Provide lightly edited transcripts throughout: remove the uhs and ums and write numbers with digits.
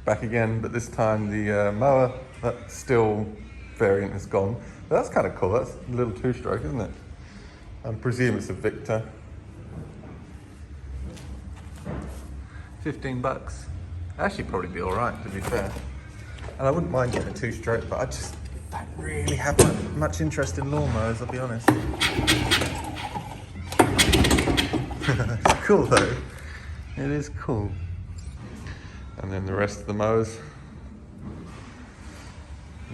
back again, but this time the mower, that still variant is gone. But that's kind of cool. That's a little two-stroke, isn't it? I presume it's a Victor. $15. Actually probably be all right, to be fair. And I wouldn't mind getting a two-stroke, but I just don't really have much interest in lawnmowers, I'll be honest. It's cool though. It is cool. And then the rest of the mowers.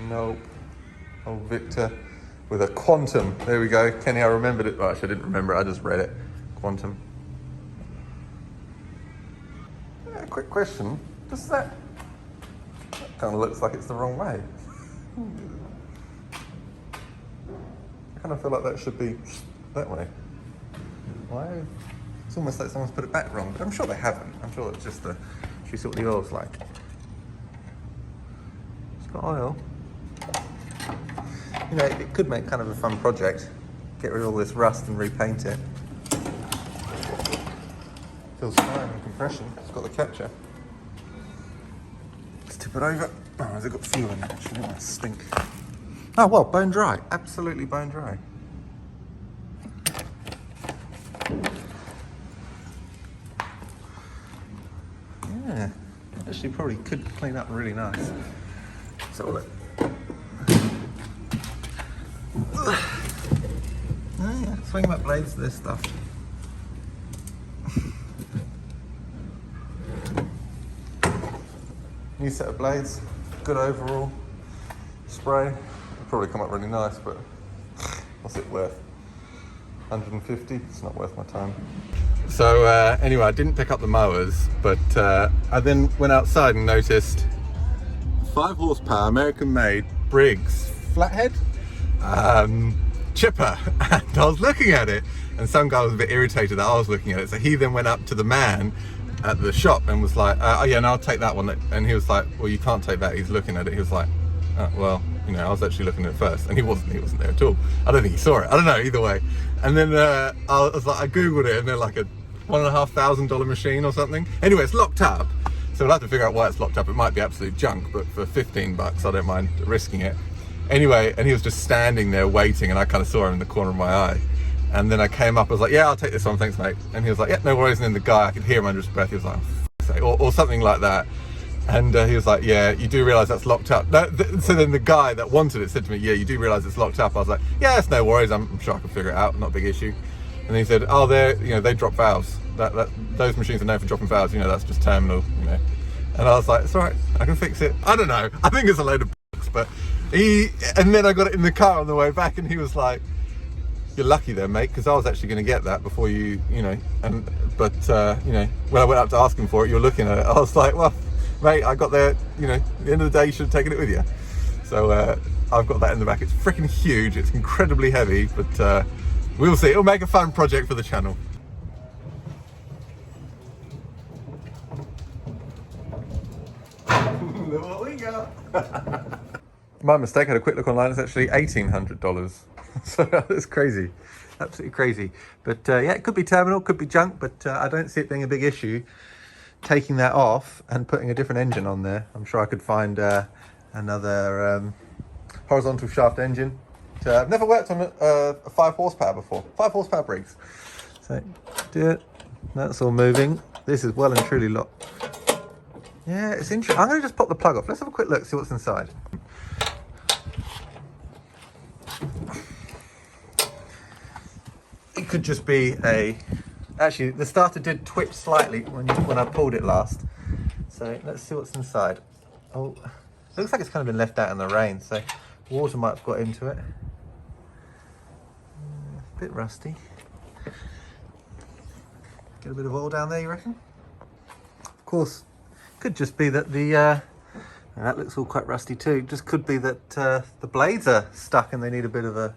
Nope. Oh, Victor with a Quantum. There we go. Kenny, I remembered it. Well, actually, I didn't remember it. I just read it. Quantum. Yeah, quick question. Does that kind of looks like it's the wrong way? I kind of feel like that should be that way. Why? It's almost like someone's put it back wrong, but I'm sure they haven't. I'm sure it's just the... Should we see what the oil's like? It's got oil. You know, it could make kind of a fun project. Get rid of all this rust and repaint it. Feels fine in compression. It's got the catcher. Let's tip it over. Oh, has it got fuel in it actually? It might stink. Oh well, bone dry. Absolutely bone dry. Yeah, actually probably could clean up really nice. So look. Oh yeah, swing back blades to this stuff. New set of blades, good overall. Spray, it'll probably come up really nice, but what's it worth? 150, it's not worth my time. So anyway, I didn't pick up the mowers, but I then went outside and noticed 5 horsepower, American made Briggs flathead chipper, and I was looking at it, and some guy was a bit irritated that I was looking at it, so he then went up to the man at the shop and was like, oh yeah, no, I'll take that one. And he was like, well, you can't take that. He's looking at it. He was like, well, you know, I was actually looking at it first, and he wasn't there at all. I don't think he saw it. I don't know, either way. And then I was like, I googled it, and they're like a $1,500 machine or something. Anyway, it's locked up, so we'll have to figure out why it's locked up. It might be absolute junk, but for $15, I don't mind risking it. Anyway, and he was just standing there waiting, and I kind of saw him in the corner of my eye. And then I came up, I was like, yeah, I'll take this one, thanks mate. And he was like, yeah, no worries. And then the guy, I could hear him under his breath, he was like, oh, or something like that. And he was like, yeah, you do realise that's locked up. So then the guy that wanted it said to me, yeah, you do realise it's locked up. I was like, yeah, it's no worries, I'm sure I can figure it out, not a big issue. And he said, oh, they drop valves. Those machines are known for dropping valves, that's just terminal, And I was like, it's all right, I can fix it. I don't know, I think it's a load of books, but and then I got it in the car on the way back, and he was like, you're lucky there, mate, because I was actually going to get that before you, but when I went up to ask him for it, you were looking at it, I was like, well, mate, I got there, at the end of the day, you should have taken it with you. So I've got that in the back. It's freaking huge, it's incredibly heavy, but we'll see. It'll make a fun project for the channel. Look what we got. My mistake, I had a quick look online, it's actually $1,800. So that's crazy, absolutely crazy. But yeah, it could be terminal, could be junk, but I don't see it being a big issue taking that off and putting a different engine on there. I'm sure I could find another horizontal shaft engine. I've never worked on a 5 horsepower before, 5 horsepower Briggs. So do it, that's all moving. This is well and truly locked. Yeah, it's interesting. I'm going to just pop the plug off. Let's have a quick look, see what's inside. It could just be actually the starter did twitch slightly when I pulled it last. So let's see what's inside. Oh, it looks like it's kind of been left out in the rain, so water might have got into it. A bit rusty. Get a bit of oil down there, you reckon? Of course, could just be that that looks all quite rusty too. Just could be that the blades are stuck and they need a bit of a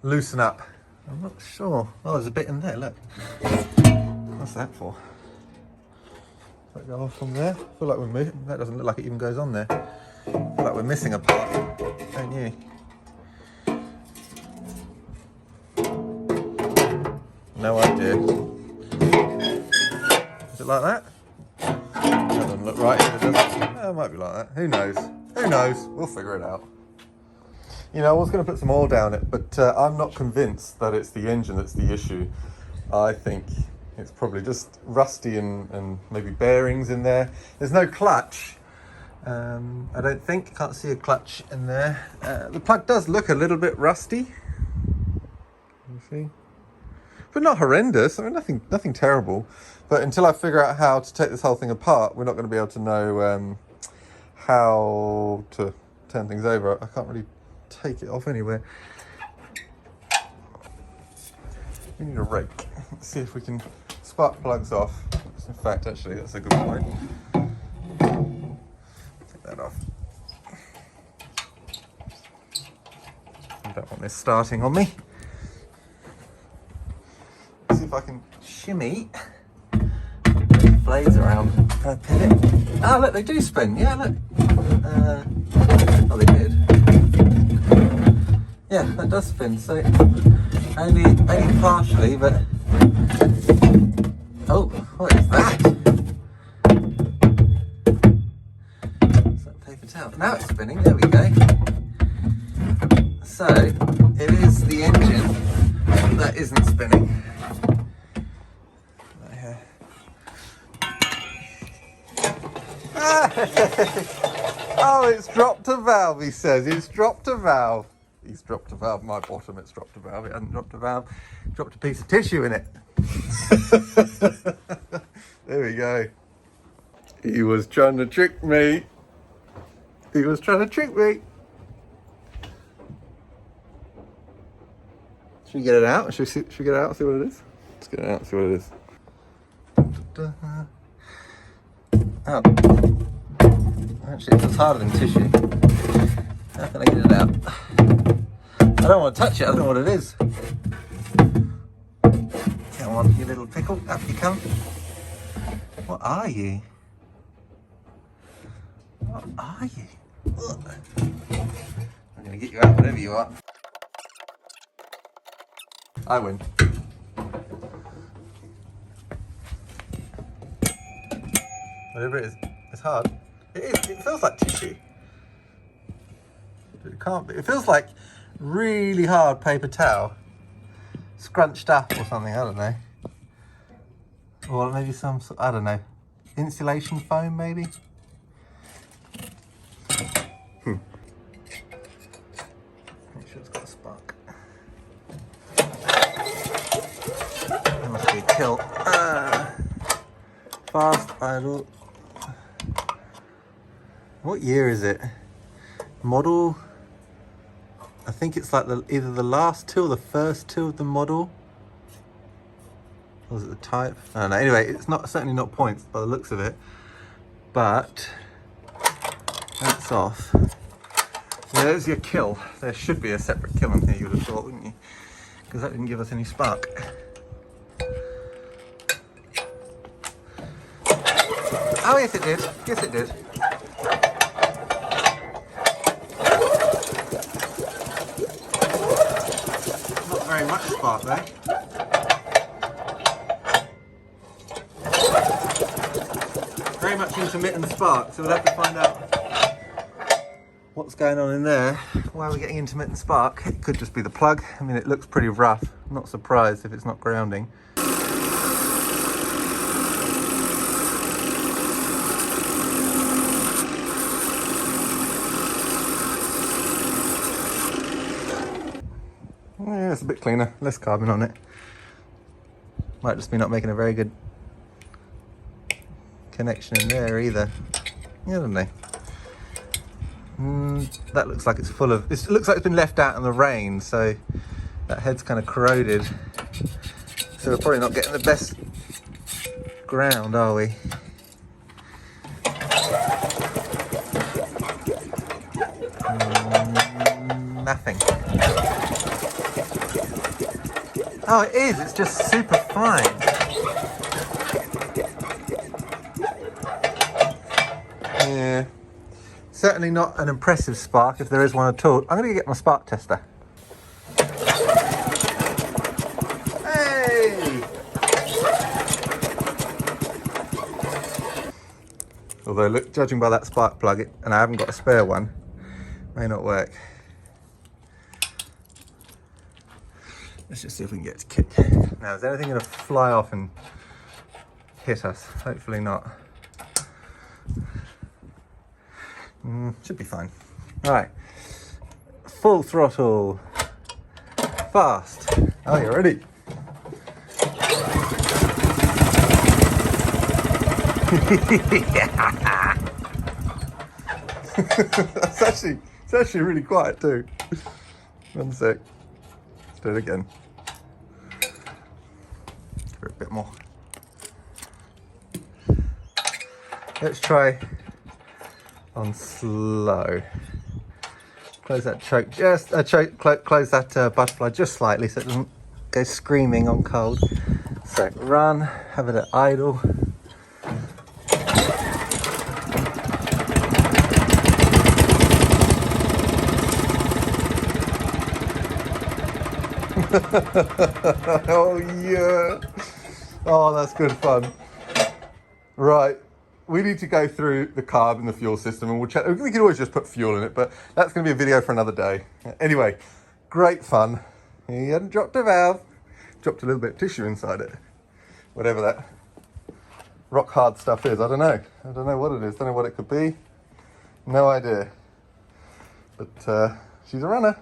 loosen up. I'm not sure. Oh, there's a bit in there, look. What's that for? Does that go off from there? I feel like we're moving. That doesn't look like it even goes on there. I feel like we're missing a part, don't you? No idea. Is it like that? That doesn't look right either, does it? It might be like that. Who knows? Who knows? We'll figure it out. You know, I was going to put some oil down it, but I'm not convinced that it's the engine that's the issue. I think it's probably just rusty and maybe bearings in there. There's no clutch. I don't think. Can't see a clutch in there. The plug does look a little bit rusty. You see? But not horrendous. I mean, nothing terrible. But until I figure out how to take this whole thing apart, we're not going to be able to know how to turn things over. I can't really take it off anywhere. We need a rake. Let's see if we can spark plugs off. In fact, actually, that's a good point. Take that off. I don't want this starting on me. See if I can shimmy the blades around a pivot. Oh, look, they do spin. Yeah, look. Oh, they did. Yeah, that does spin. So only partially, but oh, what is that? Is that paper towel? Now it's spinning. There we go. So it is the engine that isn't spinning. Oh, it's dropped a valve, he says. It's dropped a valve. He's dropped a valve. My bottom, it's dropped a valve. It hasn't dropped a valve. Dropped a piece of tissue in it. There we go. He was trying to trick me. He was trying to trick me. Should we get it out? Should we get it out and see what it is? Let's get it out and see what it is. Oh. Actually, it feels harder than tissue. How can I get it out? I don't want to touch it. I don't know what it is. Come on, you little pickle. Up you come. What are you? What are you? Ugh. I'm going to get you out whatever you are. I win. Whatever it is, it's hard. It is. It feels like tissue. But it can't be. It feels like really hard paper towel, scrunched up or something. I don't know. Or maybe some. I don't know. Insulation foam, maybe. Make sure it's got a spark. That must be a kill. Fast idle. What year is it? Model. I think it's like either the last two or the first two of the model. Or was it the type? I don't know. Anyway, it's certainly not points by the looks of it. But that's off. Yeah, there's your kill. There should be a separate kill in here, you would have thought, wouldn't you? Because that didn't give us any spark. Oh, yes it did. Yes it did. Not very much spark there. Very much intermittent spark, so we'll have to find out what's going on in there. Why are we getting intermittent spark? It could just be the plug. I mean, it looks pretty rough. I'm not surprised if it's not grounding. Yeah, it's a bit cleaner, less carbon on it. Might just be not making a very good connection in there either. I don't know. That looks like it's full of. It looks like it's been left out in the rain, so that head's kind of corroded. So we're probably not getting the best ground, are we? Nothing. Oh, it is. It's just super fine. Yeah. Certainly not an impressive spark, if there is one at all. I'm going to get my spark tester. Hey! Although, look, judging by that spark plug, and I haven't got a spare one, may not work. Let's just see if we can get it to kick. Now, is anything going to fly off and hit us? Hopefully not. Should be fine. All right, full throttle, fast. Oh, you're ready. It's actually really quiet too. One sec. Let's do it again. Give it a bit more. Let's try on slow. Close that choke just close that butterfly just slightly so it doesn't go screaming on cold. So run, have it at idle. Oh yeah. Oh, that's good fun. Right. We need to go through the carb and the fuel system and we'll check. We can always just put fuel in it, but that's going to be a video for another day. Anyway, great fun. He hadn't dropped a valve. Dropped a little bit of tissue inside it. Whatever that rock hard stuff is. I don't know. I don't know what it is. Don't know what it could be. No idea. But she's a runner.